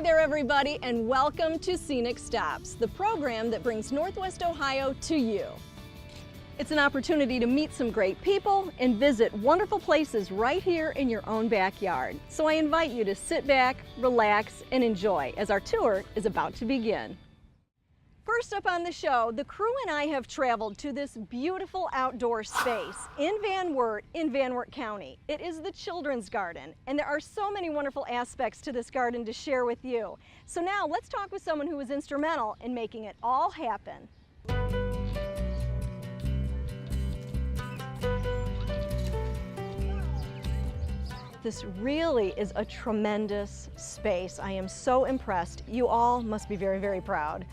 Hi there, everybody, and welcome to Scenic Stops, the program that brings Northwest Ohio to you. It's an opportunity to meet some great people and visit wonderful places right here in your own backyard. So I invite you to sit back, relax, and enjoy as our tour is about to begin. First up on the show, the crew and I have traveled to this beautiful outdoor space in Van Wert County. It is the Children's Garden, and there are so many wonderful aspects to this garden to share with you. So now let's talk with someone who was instrumental in making it all happen. This really is a tremendous space. I am so impressed. You all must be very, very proud.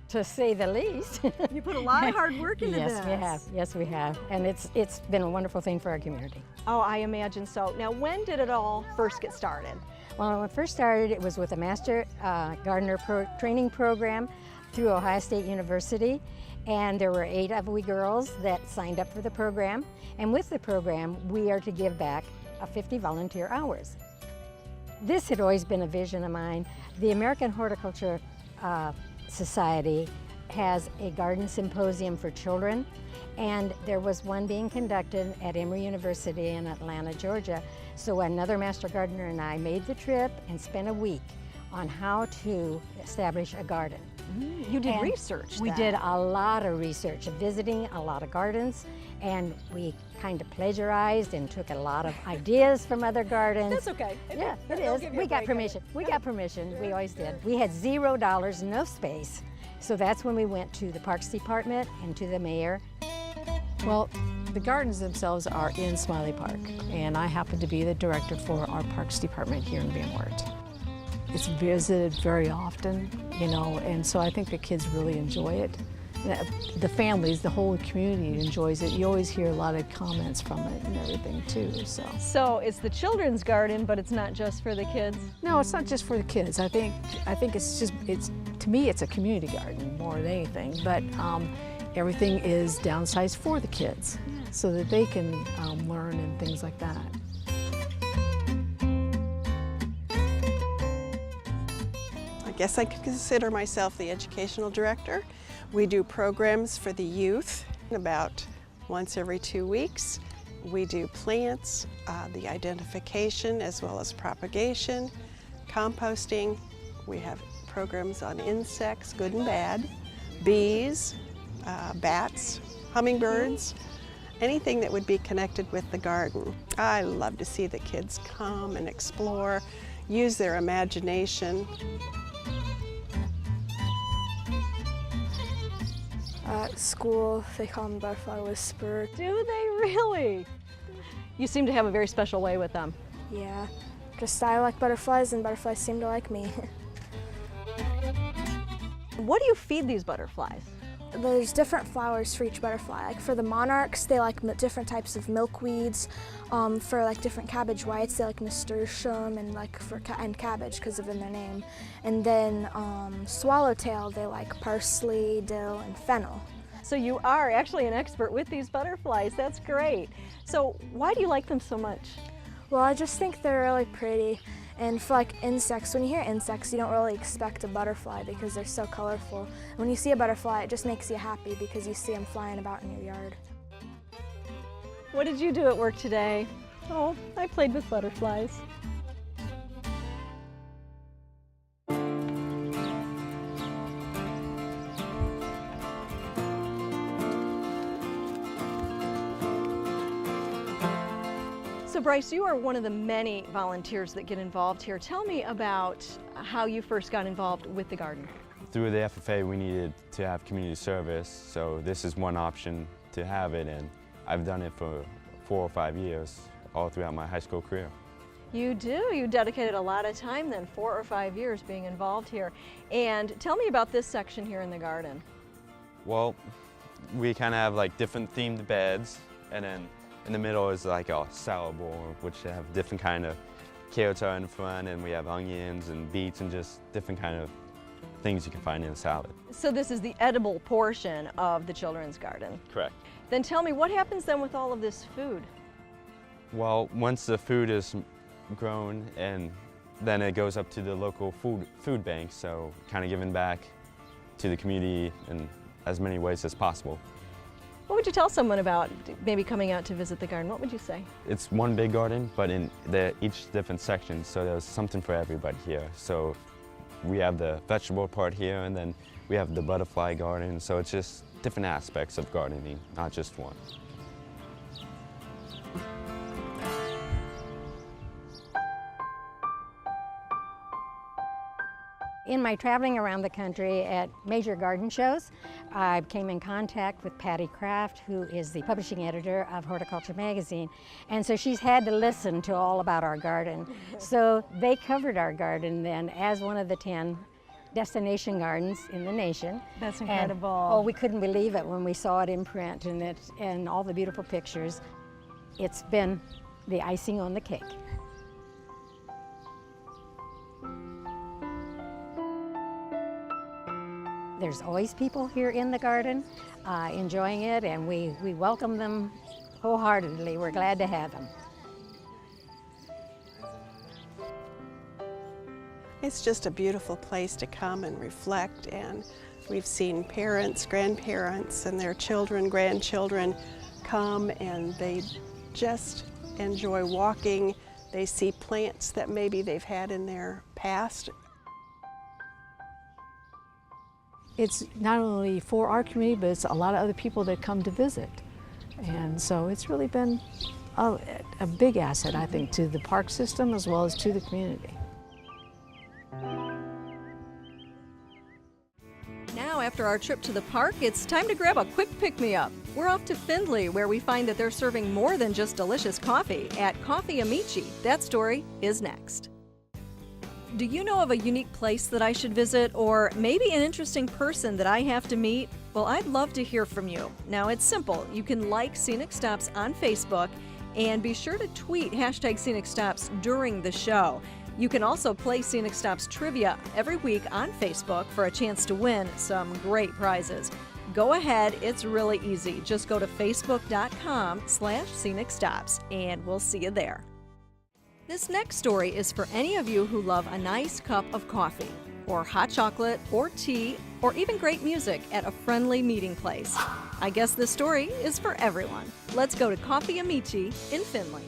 To say the least. You put a lot of hard work into this. Yes, we have. Yes, we have. And it's been a wonderful thing for our community. Oh, I imagine so. Now, when did it all first get started? Well, when it first started, it was with a Master Gardener Training Program through Ohio State University. And there were 8 of we girls that signed up for the program. And with the program, we are to give back 50 volunteer hours. This had always been a vision of mine. The American Horticulture Society has a garden symposium for children, and there was one being conducted at Emory University in Atlanta, Georgia. So another Master Gardener and I made the trip and spent a week on how to establish a garden. You did research. We did a lot of research, visiting a lot of gardens, and we kind of plagiarized and took a lot of ideas from other gardens. That's okay. Yeah, it is. We got permission. We got permission. We always did. We had $0, no space. So that's when we went to the Parks Department and to the mayor. Well, the gardens themselves are in Smiley Park, and I happen to be the director for our Parks Department here in Van Wert. It's visited very often, you know, and so I think the kids really enjoy it. The families, the whole community enjoys it. You always hear a lot of comments from it and everything too, so. So it's the children's garden, but it's not just for the kids? No, it's not just for the kids. I think to me, it's a community garden more than anything, but everything is downsized for the kids so that they can learn and things like that. I guess I could consider myself the educational director. We do programs for the youth about once every 2 weeks. We do plants, the identification as well as propagation, composting. We have programs on insects, good and bad, bees, bats, hummingbirds, anything that would be connected with the garden. I love to see the kids come and explore, use their imagination. At school, they call them butterfly whisperer. Do they really? You seem to have a very special way with them. Yeah, just I like butterflies and butterflies seem to like me. What do you feed these butterflies? There's different flowers for each butterfly. Like for the monarchs, they like different types of milkweeds. For like different cabbage whites, they like nasturtium and like and cabbage because of in their name. And then swallowtail, they like parsley, dill, and fennel. So you are actually an expert with these butterflies. That's great. So why do you like them so much? Well, I just think they're really pretty. And for like insects, when you hear insects, you don't really expect a butterfly because they're so colorful. And when you see a butterfly, it just makes you happy because you see them flying about in your yard. What did you do at work today? Oh, I played with butterflies. So Bryce, you are one of the many volunteers that get involved here. Tell me about how you first got involved with the garden. Through the FFA, we needed to have community service, so this is one option to have it, and I've done it for 4 or 5 years, all throughout my high school career. You do. You dedicated a lot of time then, 4 or 5 years being involved here. And tell me about this section here in the garden. Well, we kind of have like different themed beds, and then in the middle is like a salad bowl, which have different kind of carrots are in front, and we have onions and beets and just different kind of things you can find in a salad. So this is the edible portion of the children's garden. Correct. Then tell me, what happens then with all of this food? Well, once the food is grown and then it goes up to the local food bank, so kind of giving back to the community in as many ways as possible. What would you tell someone about maybe coming out to visit the garden? What would you say? It's one big garden, but in each different section, so there's something for everybody here. So we have the vegetable part here, and then we have the butterfly garden, so it's just different aspects of gardening, not just one. In my traveling around the country at major garden shows, I came in contact with Patty Kraft, who is the publishing editor of Horticulture Magazine. And so she's had to listen to all about our garden. So they covered our garden then as one of the 10 destination gardens in the nation. That's incredible. And, oh, we couldn't believe it when we saw it in print and all the beautiful pictures. It's been the icing on the cake. There's always people here in the garden enjoying it, and we welcome them wholeheartedly. We're glad to have them. It's just a beautiful place to come and reflect, and we've seen parents, grandparents, and their children, grandchildren come, and they just enjoy walking. They see plants that maybe they've had in their past. It's not only for our community, but it's a lot of other people that come to visit. And so it's really been a big asset, I think, to the park system as well as to the community. Now, after our trip to the park, it's time to grab a quick pick-me-up. We're off to Findlay, where we find that they're serving more than just delicious coffee at Coffee Amici. That story is next. Do you know of a unique place that I should visit, or maybe an interesting person that I have to meet? Well, I'd love to hear from you. Now, it's simple. You can like Scenic Stops on Facebook and be sure to tweet #ScenicStops during the show. You can also play Scenic Stops trivia every week on Facebook for a chance to win some great prizes. Go ahead, it's really easy. Just go to facebook.com/Scenic Stops and we'll see you there. This next story is for any of you who love a nice cup of coffee, or hot chocolate, or tea, or even great music at a friendly meeting place. I guess this story is for everyone. Let's go to Coffee Amici in Findlay.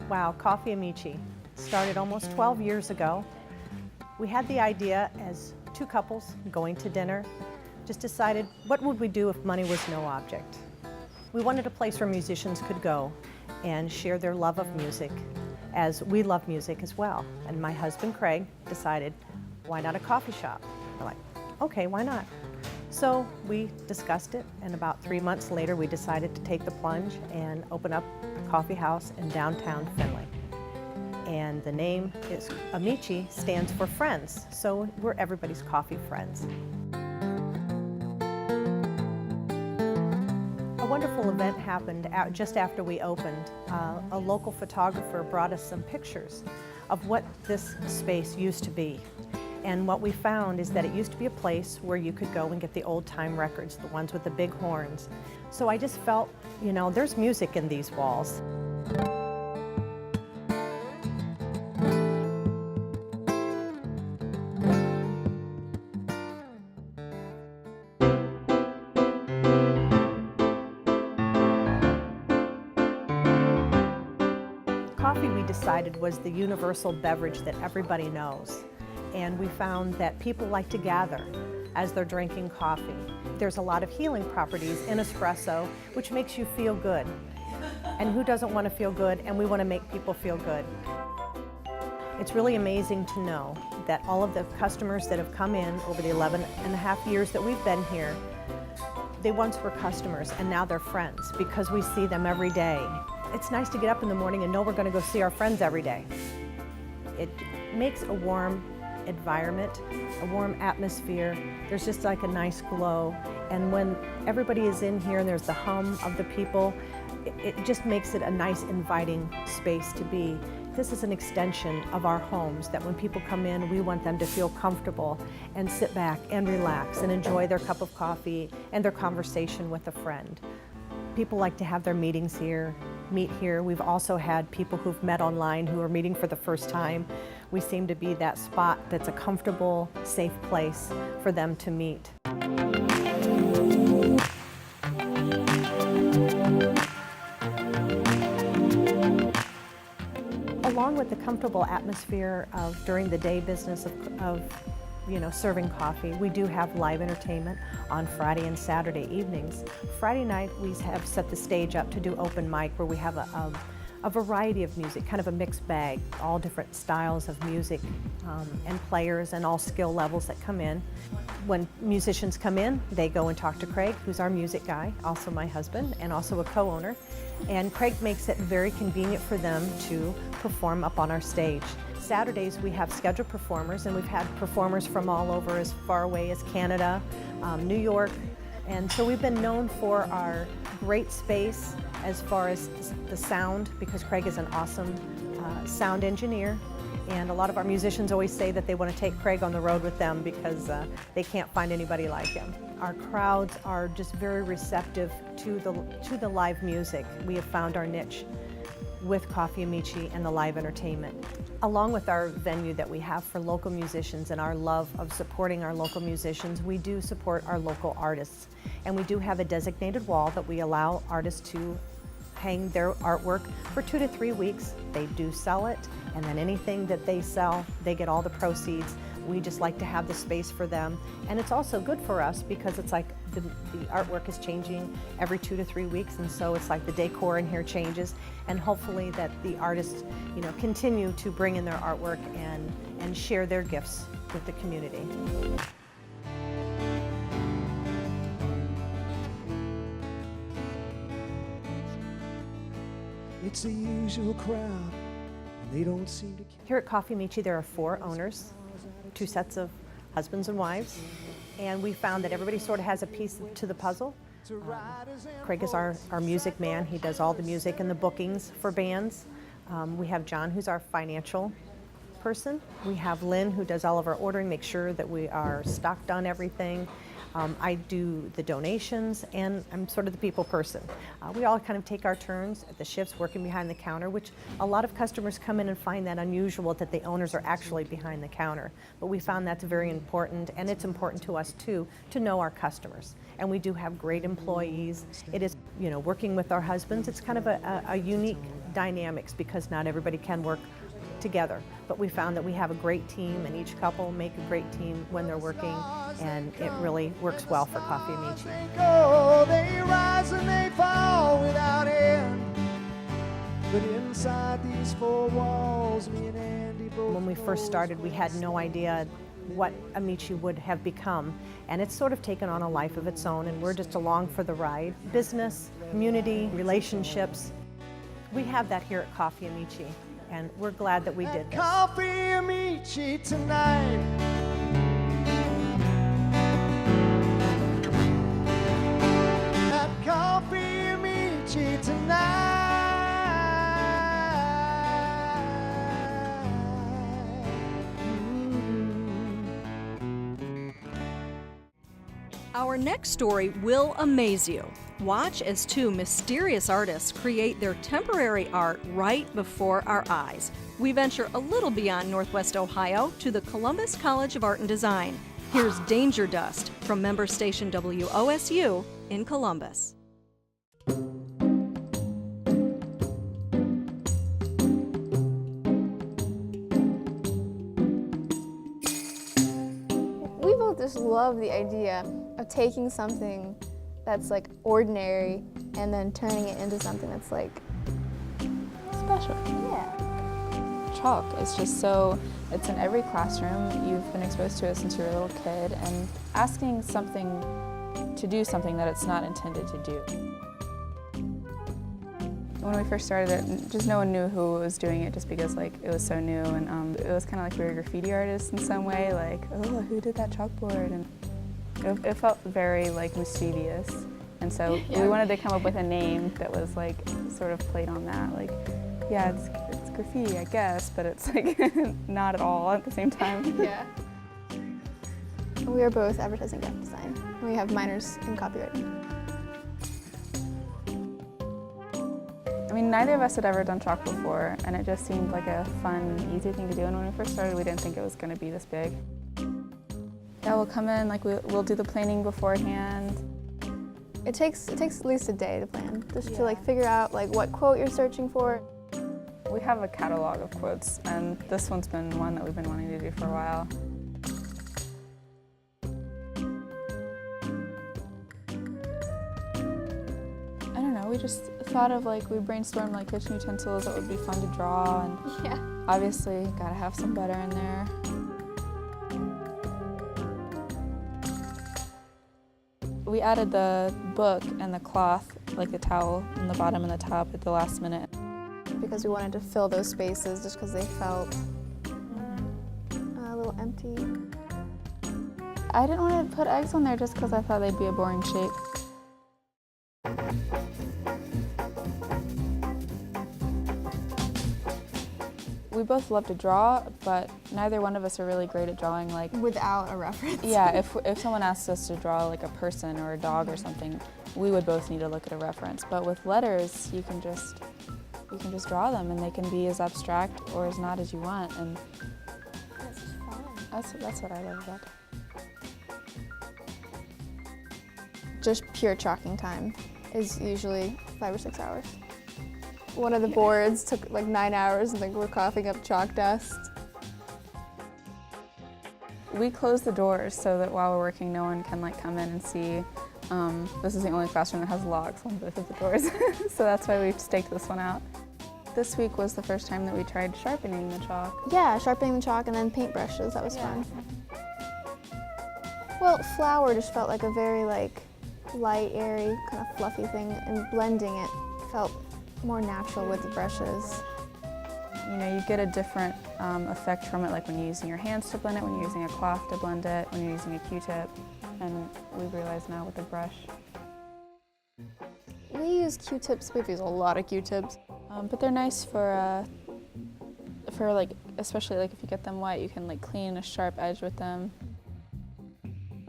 Wow, Coffee Amici started almost 12 years ago. We had the idea as two couples going to dinner, just decided what would we do if money was no object. We wanted a place where musicians could go and share their love of music, as we love music as well. And my husband, Craig, decided, why not a coffee shop? We're like, okay, why not? So we discussed it, and about 3 months later, we decided to take the plunge and open up a coffee house in downtown Findlay. And the name is Amici, stands for friends, so we're everybody's coffee friends. A wonderful event happened just after we opened. A local photographer brought us some pictures of what this space used to be. And what we found is that it used to be a place where you could go and get the old-time records, the ones with the big horns. So I just felt, you know, there's music in these walls. Coffee, we decided, was the universal beverage that everybody knows. And we found that people like to gather as they're drinking coffee. There's a lot of healing properties in espresso, which makes you feel good. And who doesn't want to feel good? And we want to make people feel good. It's really amazing to know that all of the customers that have come in over the 11.5 years that we've been here, they once were customers and now they're friends because we see them every day. It's nice to get up in the morning and know we're going to go see our friends every day. It makes a warm environment, a warm atmosphere. There's just like a nice glow. And when everybody is in here and there's the hum of the people, it just makes it a nice, inviting space to be. This is an extension of our homes, that when people come in, we want them to feel comfortable and sit back and relax and enjoy their cup of coffee and their conversation with a friend. People like to have their meetings here. meet here. We've also had people who've met online who are meeting for the first time. We seem to be that spot that's a comfortable, safe place for them to meet. Along with the comfortable atmosphere of during the day business of serving coffee, we do have live entertainment on Friday and Saturday evenings. Friday night we have set the stage up to do open mic where we have a variety of music, kind of a mixed bag, all different styles of music and players and all skill levels that come in. When musicians come in, they go and talk to Craig, who's our music guy, also my husband, and also a co-owner. And Craig makes it very convenient for them to perform up on our stage. Saturdays we have scheduled performers, and we've had performers from all over, as far away as Canada, New York, and so we've been known for our great space as far as the sound, because Craig is an awesome sound engineer, and a lot of our musicians always say that they want to take Craig on the road with them because they can't find anybody like him. Our crowds are just very receptive to the live music. We have found our niche with Coffee Amici and the live entertainment. Along with our venue that we have for local musicians and our love of supporting our local musicians, we do support our local artists. And we do have a designated wall that we allow artists to hang their artwork for 2 to 3 weeks. They do sell it, and then anything that they sell, they get all the proceeds. We just like to have the space for them. And it's also good for us because it's like the artwork is changing every 2 to 3 weeks, and so it's like the decor in here changes, and hopefully that the artists continue to bring in their artwork and share their gifts with the community. It's the usual crowd, they don't seem to care. Here at Coffee Amici there are 4 owners, 2 sets of husbands and wives, and we found that everybody sort of has a piece to the puzzle. Craig is our music man. He does all the music and the bookings for bands. We have John, who's our financial person. We have Lynn, who does all of our ordering, make sure that we are stocked on everything. I do the donations, and I'm sort of the people person. We all kind of take our turns at the shifts working behind the counter, which a lot of customers come in and find that unusual that the owners are actually behind the counter. But we found that's very important, and it's important to us too to know our customers. And we do have great employees. It is, working with our husbands, it's kind of a unique dynamics because not everybody can work together. But we found that we have a great team, and each couple make a great team when they're working, and it really works well for Coffee Amici. They rise and they fall without end. But inside these 4 walls, me and Andy both. When we first started, we had no idea what Amici would have become, and it's sort of taken on a life of its own, and we're just along for the ride. Business, community, relationships, we have that here at Coffee Amici, and we're glad that we did this. Coffee Amici tonight. At Coffee Amici tonight. Our next story will amaze you. Watch as 2 mysterious artists create their temporary art right before our eyes. We venture a little beyond Northwest Ohio to the Columbus College of Art and Design. Here's Dangerdust from member station WOSU in Columbus. We both just love the idea of taking something that's like ordinary and then turning it into something that's like special. Yeah. Chalk is just it's in every classroom. You've been exposed to it since you were a little kid, and asking something to do something that it's not intended to do. When we first started it, just no one knew who was doing it just because it was so new, and it was kind of like we were graffiti artists in some way, oh, who did that chalkboard? And it felt very mischievous, and so we wanted to come up with a name that was sort of played on that. Yeah, it's graffiti, I guess, but it's not at all at the same time. Yeah. We are both advertising graphic design. We have minors in copywriting. I mean, neither of us had ever done chalk before, and it just seemed like a fun, easy thing to do. And when we first started, we didn't think it was going to be this big. Yeah, we'll come in, like we'll do the planning beforehand. It takes at least a day to plan, just to like figure out like what quote you're searching for. We have a catalog of quotes, and this one's been one that we've been wanting to do for a while. I don't know, we just thought of like, we brainstormed like kitchen utensils that would be fun to draw, and Yeah. obviously gotta have some butter in there. We added the book and the cloth, like the towel on the bottom and the top at the last minute. Because we wanted to fill those spaces just because they felt a little empty. I didn't want to put eggs on there just because I thought they'd be a boring shape. We both love to draw, but neither one of us are really great at drawing like Without a reference. yeah, if someone asks us to draw like a person or a dog or something, we would both need to look at a reference. But with letters, you can just draw them, and they can be as abstract or as not as you want, and That's just fun. that's what I love about it. Just pure chalking time is usually 5 or 6 hours. One of the boards took like 9 hours, and like we're coughing up chalk dust. We close the doors so that while we're working, no one can like come in and see. This is the only classroom that has locks on both of the doors, so that's why we've staked this one out. This week was the first time that we tried sharpening the chalk. Yeah, sharpening the chalk and then paintbrushes. That was fun. Well, flour just felt like a very like light, airy, kind of fluffy thing, and blending it felt more natural with the brushes. You know, you get a different effect from it, like when you're using your hands to blend it, when you're using a cloth to blend it, when you're using a Q-tip, and we've realized now with the brush. We use Q-tips. We've used a lot of Q-tips. But they're nice for like, especially like if you get them wet, you can like clean a sharp edge with them.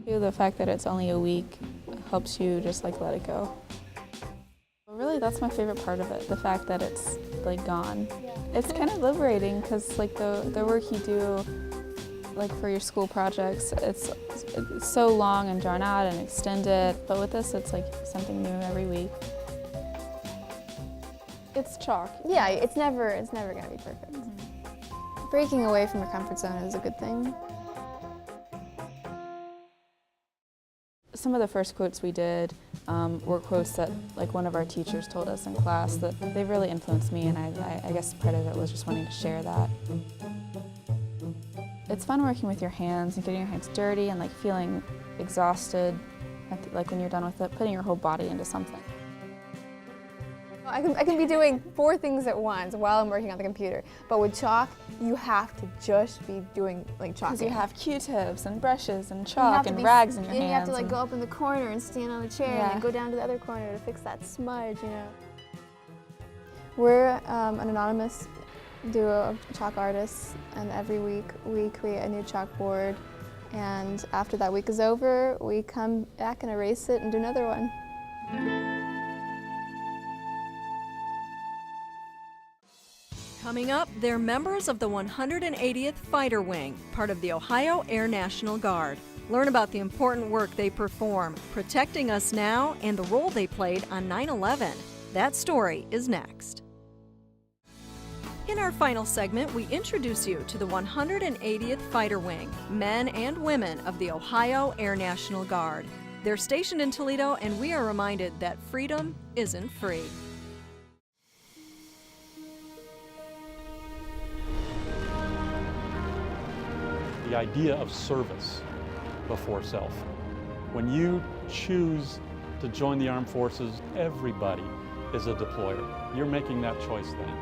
The fact that it's only a week helps you just like let it go. Really, that's my favorite part of it, the fact that it's like gone. Yeah. It's kind of liberating because like the work you do like for your school projects, it's so long and drawn out and extended, but with this it's like something new every week. It's chalk. Yeah, it's never gonna be perfect. Breaking away from your comfort zone is a good thing. Some of the first quotes we did were quotes that like one of our teachers told us in class that they really influenced me, and I guess part of it was just wanting to share that. It's fun working with your hands and getting your hands dirty and like feeling exhausted, like when you're done with it, putting your whole body into something. I can be doing 4 things at once while I'm working on the computer, but with chalk, you have to just be doing like chalking. Because you have Q-tips and brushes and chalk and rags in your hands. And you have to like go up in the corner and stand on a chair and then go down to the other corner to fix that smudge, you know. We're an anonymous duo of chalk artists, and every week we create a new chalkboard, and after that week is over, we come back and erase it and do another one. Coming up, they're members of the 180th Fighter Wing, part of the Ohio Air National Guard. Learn about the important work they perform, protecting us now, and the role they played on 9/11. That story is next. In our final segment, we introduce you to the 180th Fighter Wing, men and women of the Ohio Air National Guard. They're stationed in Toledo, and we are reminded that freedom isn't free. The idea of service before self. When you choose to join the armed forces, everybody is a deployer. You're making that choice then.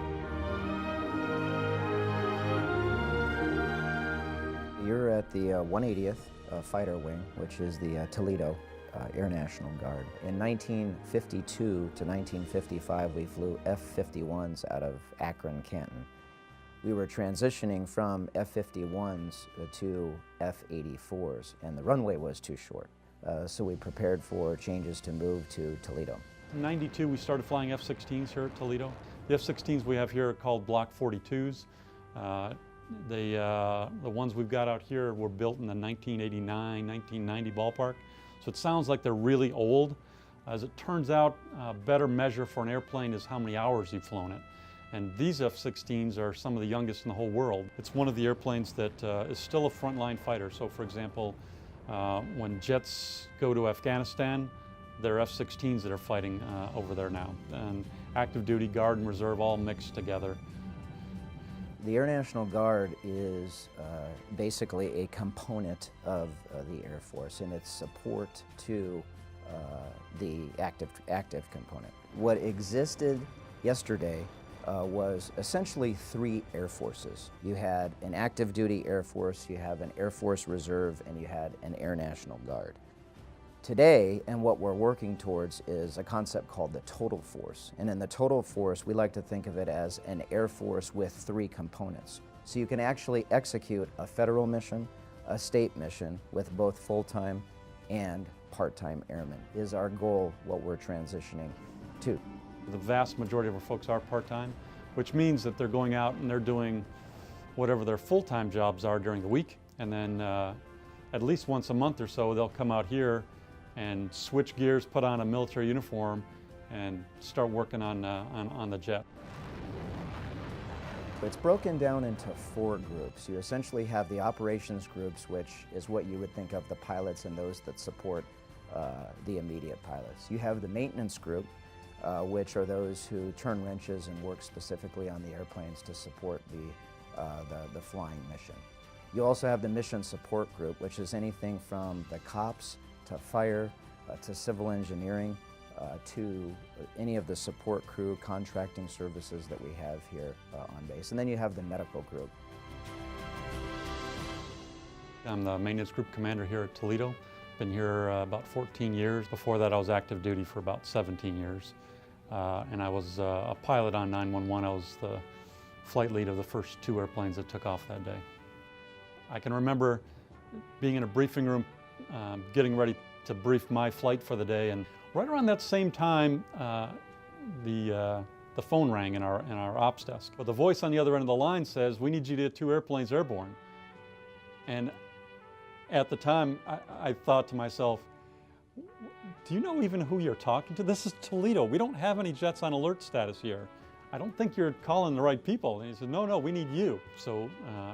You're at the 180th Fighter Wing, which is the Toledo Air National Guard. In 1952 to 1955, we flew F-51s out of Akron, Canton. We were transitioning from F-51s to F-84s, and the runway was too short. So we prepared for changes to move to Toledo. In '92, we started flying F-16s here at Toledo. The F-16s we have here are called Block 42s. The ones we've got out here were built in the 1989, 1990 ballpark. So it sounds like they're really old. As it turns out, a better measure for an airplane is how many hours you've flown it. And these F-16s are some of the youngest in the whole world. It's one of the airplanes that is still a frontline fighter. So for example, when jets go to Afghanistan, they're F-16s that are fighting over there now. And active duty, Guard and Reserve all mixed together. The Air National Guard is basically a component of the Air Force in its support to the active component. What existed yesterday was essentially three Air Forces. You had an active duty Air Force, you have an Air Force Reserve, and you had an Air National Guard. Today, and what we're working towards, is a concept called the total force. And in the total force, we like to think of it as an Air Force with three components. So you can actually execute a federal mission, a state mission, with both full-time and part-time airmen, is our goal, what we're transitioning to. The vast majority of our folks are part-time, which means that they're going out and they're doing whatever their full-time jobs are during the week. And then at least once a month or so, they'll come out here and switch gears, put on a military uniform, and start working on the jet. It's broken down into four groups. You essentially have the operations groups, which is what you would think of the pilots and those that support the immediate pilots. You have the maintenance group, which are those who turn wrenches and work specifically on the airplanes to support the flying mission. You also have the mission support group, which is anything from the cops to fire, to civil engineering, to any of the support crew contracting services that we have here on base. And then you have the medical group. I'm the maintenance group commander here at Toledo. Been here about 14 years. Before that, I was active duty for about 17 years. And I was a pilot on 911. I was the flight lead of the first two airplanes that took off that day. I can remember being in a briefing room, getting ready to brief my flight for the day, and right around that same time, the phone rang in our ops desk. But the voice on the other end of the line says, "We need you to get two airplanes airborne." And at the time, I thought to myself, do you know even who you're talking to? This is Toledo. We don't have any jets on alert status here. I don't think you're calling the right people. And he said, no, we need you. So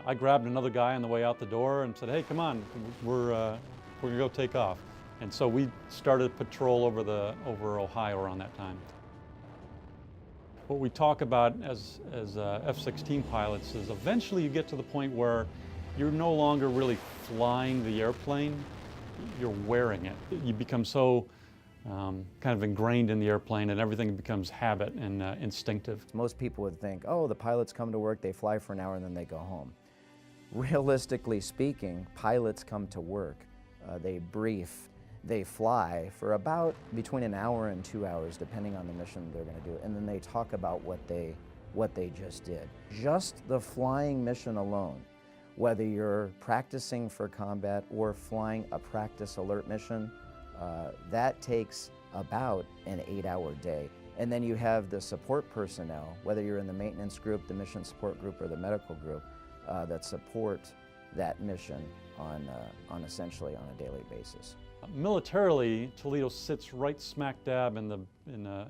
I grabbed another guy on the way out the door and said, hey, come on, we're gonna go take off. And so we started patrol over Ohio around that time. What we talk about as F-16 pilots is eventually you get to the point where you're no longer really flying the airplane, you're wearing it. You become so kind of ingrained in the airplane and everything becomes habit and instinctive. Most people would think, oh, the pilots come to work, they fly for an hour and then they go home. Realistically speaking, pilots come to work, they brief, they fly for about between an hour and 2 hours, depending on the mission they're going to do, and then they talk about what they just did. Just the flying mission alone, whether you're practicing for combat or flying a practice alert mission, that takes about an 8-hour day. And then you have the support personnel, whether you're in the maintenance group, the mission support group, or the medical group, that support that mission on essentially on a daily basis. Militarily, Toledo sits right smack dab in a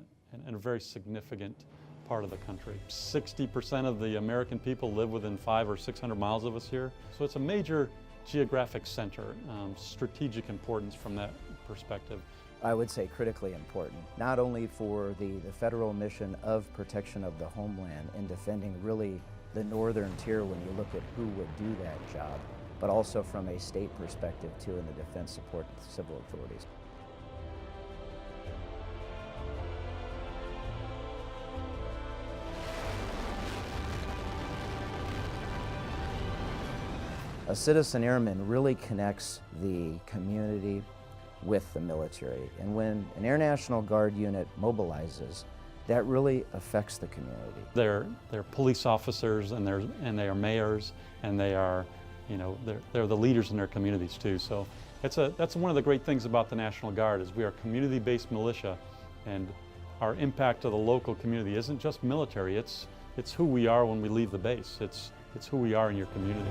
very significant part of the country. 60% of the American people live within 500 or 600 miles of us here. So it's a major geographic center, strategic importance from that perspective. I would say critically important, not only for the federal mission of protection of the homeland and defending really the northern tier when you look at who would do that job, but also from a state perspective too in the defense support of civil authorities. A citizen airman really connects the community with the military. And when an Air National Guard unit mobilizes, that really affects the community. They're police officers and they are mayors and they are, they're the leaders in their communities too. So that's one of the great things about the National Guard is we are community-based militia, and our impact to the local community isn't just military, it's who we are when we leave the base. It's who we are in your community.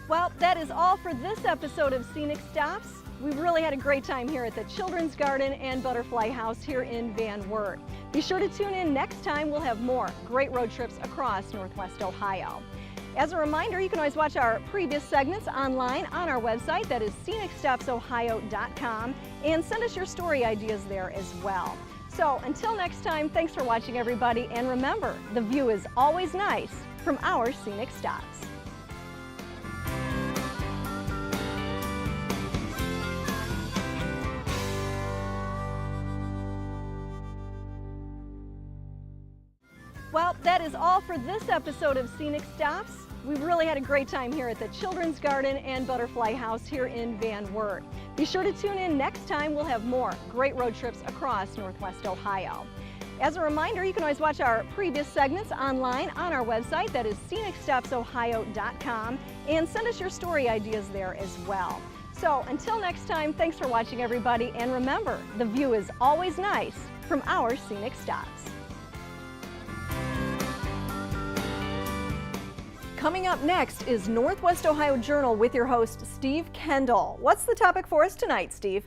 Well, that is all for this episode of Scenic Stops. We've really had a great time here at the Children's Garden and Butterfly House here in Van Wert. Be sure to tune in next time. We'll have more great road trips across Northwest Ohio. As a reminder, you can always watch our previous segments online on our website, that is scenicstopsohio.com, and send us your story ideas there as well. So until next time, thanks for watching, everybody, and remember, the view is always nice from our Scenic Stops. Well, that is all for this episode of Scenic Stops. We've really had a great time here at the Children's Garden and Butterfly House here in Van Wert. Be sure to tune in next time. We'll have more great road trips across Northwest Ohio. As a reminder, you can always watch our previous segments online on our website, that is scenicstopsohio.com, and send us your story ideas there as well. So until next time, thanks for watching, everybody, and remember, the view is always nice from our Scenic Stops. Coming up next is Northwest Ohio Journal with your host, Steve Kendall. What's the topic for us tonight, Steve?